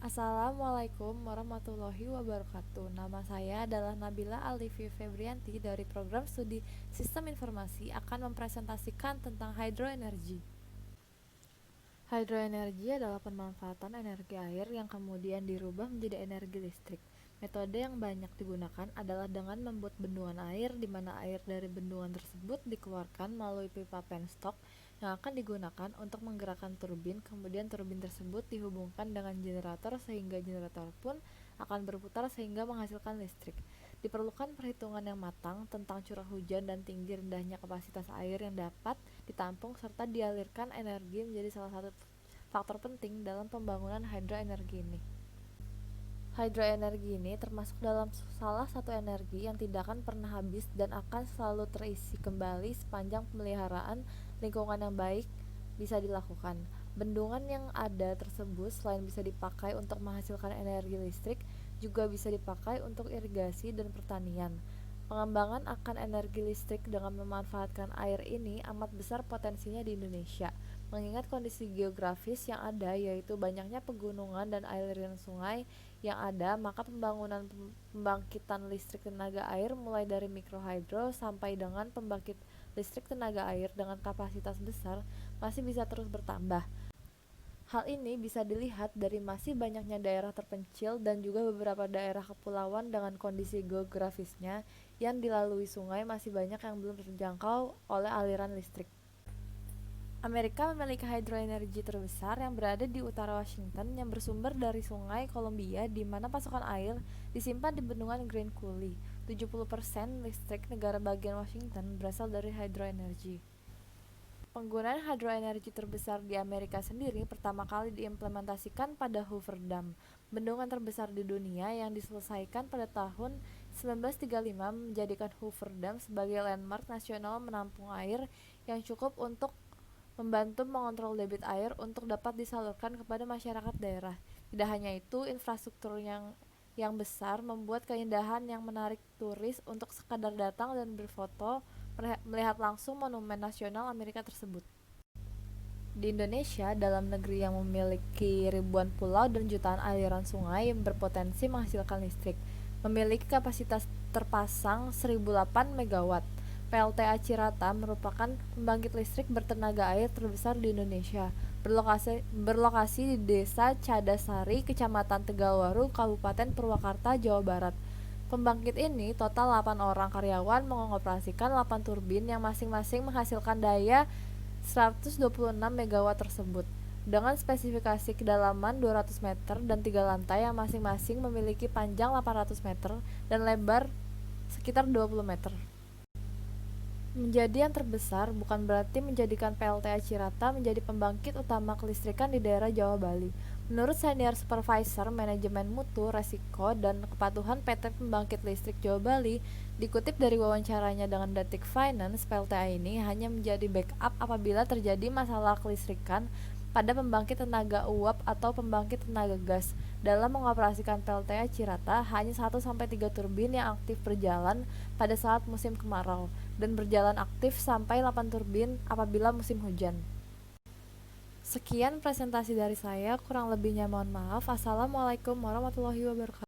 Assalamualaikum warahmatullahi wabarakatuh. Nama saya adalah Nabila Alifi Febrianti dari Program Studi Sistem Informasi akan mempresentasikan tentang hydroenergy. Hydroenergy adalah pemanfaatan energi air yang kemudian dirubah menjadi energi listrik. Metode yang banyak digunakan adalah dengan membuat bendungan air, di mana air dari bendungan tersebut dikeluarkan melalui pipa penstock yang akan digunakan untuk menggerakkan turbin. Kemudian turbin tersebut dihubungkan dengan generator sehingga generator pun akan berputar sehingga menghasilkan listrik. Diperlukan perhitungan yang matang tentang curah hujan dan tinggi rendahnya kapasitas air yang dapat ditampung serta dialirkan energi menjadi salah satu faktor penting dalam pembangunan hidroenergi ini. Hidroenergi ini termasuk dalam salah satu energi yang tidak akan pernah habis dan akan selalu terisi kembali sepanjang pemeliharaan lingkungan yang baik bisa dilakukan. Bendungan yang ada tersebut selain bisa dipakai untuk menghasilkan energi listrik, juga bisa dipakai untuk irigasi dan pertanian. Pengembangan akan energi listrik dengan memanfaatkan air ini amat besar potensinya di Indonesia, mengingat kondisi geografis yang ada yaitu banyaknya pegunungan dan aliran sungai yang ada, maka pembangunan pembangkitan listrik tenaga air mulai dari mikrohidro sampai dengan pembangkit listrik tenaga air dengan kapasitas besar masih bisa terus bertambah. Hal ini bisa dilihat dari masih banyaknya daerah terpencil dan juga beberapa daerah kepulauan dengan kondisi geografisnya yang dilalui sungai masih banyak yang belum terjangkau oleh aliran listrik. Amerika memiliki hidroenergi terbesar yang berada di utara Washington yang bersumber dari sungai Columbia, di mana pasokan air disimpan di bendungan Grand Coulee. 70% listrik negara bagian Washington berasal dari hidroenergi. Penggunaan hidroenergi terbesar di Amerika sendiri pertama kali diimplementasikan pada Hoover Dam, bendungan terbesar di dunia yang diselesaikan pada tahun 1935, menjadikan Hoover Dam sebagai landmark nasional menampung air yang cukup untuk membantu mengontrol debit air untuk dapat disalurkan kepada masyarakat daerah. Tidak hanya itu, infrastruktur yang besar membuat keindahan yang menarik turis untuk sekadar datang dan berfoto melihat langsung monumen nasional Amerika tersebut. Di Indonesia, dalam negeri yang memiliki ribuan pulau dan jutaan aliran sungai yang berpotensi menghasilkan listrik, memiliki kapasitas terpasang 1008 MW. PLTA Cirata merupakan pembangkit listrik bertenaga air terbesar di Indonesia, berlokasi di Desa Cadasari, Kecamatan Tegalwaru, Kabupaten Purwakarta, Jawa Barat. Pembangkit ini total 8 orang karyawan mengoperasikan 8 turbin yang masing-masing menghasilkan daya 126 MW tersebut, dengan spesifikasi kedalaman 200 meter dan 3 lantai yang masing-masing memiliki panjang 800 meter dan lebar sekitar 20 meter. Menjadi yang terbesar bukan berarti menjadikan PLTA Cirata menjadi pembangkit utama kelistrikan di daerah Jawa Bali. Menurut Senior Supervisor Manajemen Mutu, Resiko, dan Kepatuhan PT Pembangkit Listrik Jawa Bali, dikutip dari wawancaranya dengan Detik Finance, PLTA ini hanya menjadi backup apabila terjadi masalah kelistrikan pada pembangkit tenaga uap atau pembangkit tenaga gas. Dalam mengoperasikan PLTA Cirata, hanya 1-3 turbin yang aktif berjalan pada saat musim kemarau, dan berjalan aktif sampai 8 turbin apabila musim hujan. Sekian presentasi dari saya, kurang lebihnya mohon maaf. Assalamualaikum warahmatullahi wabarakatuh.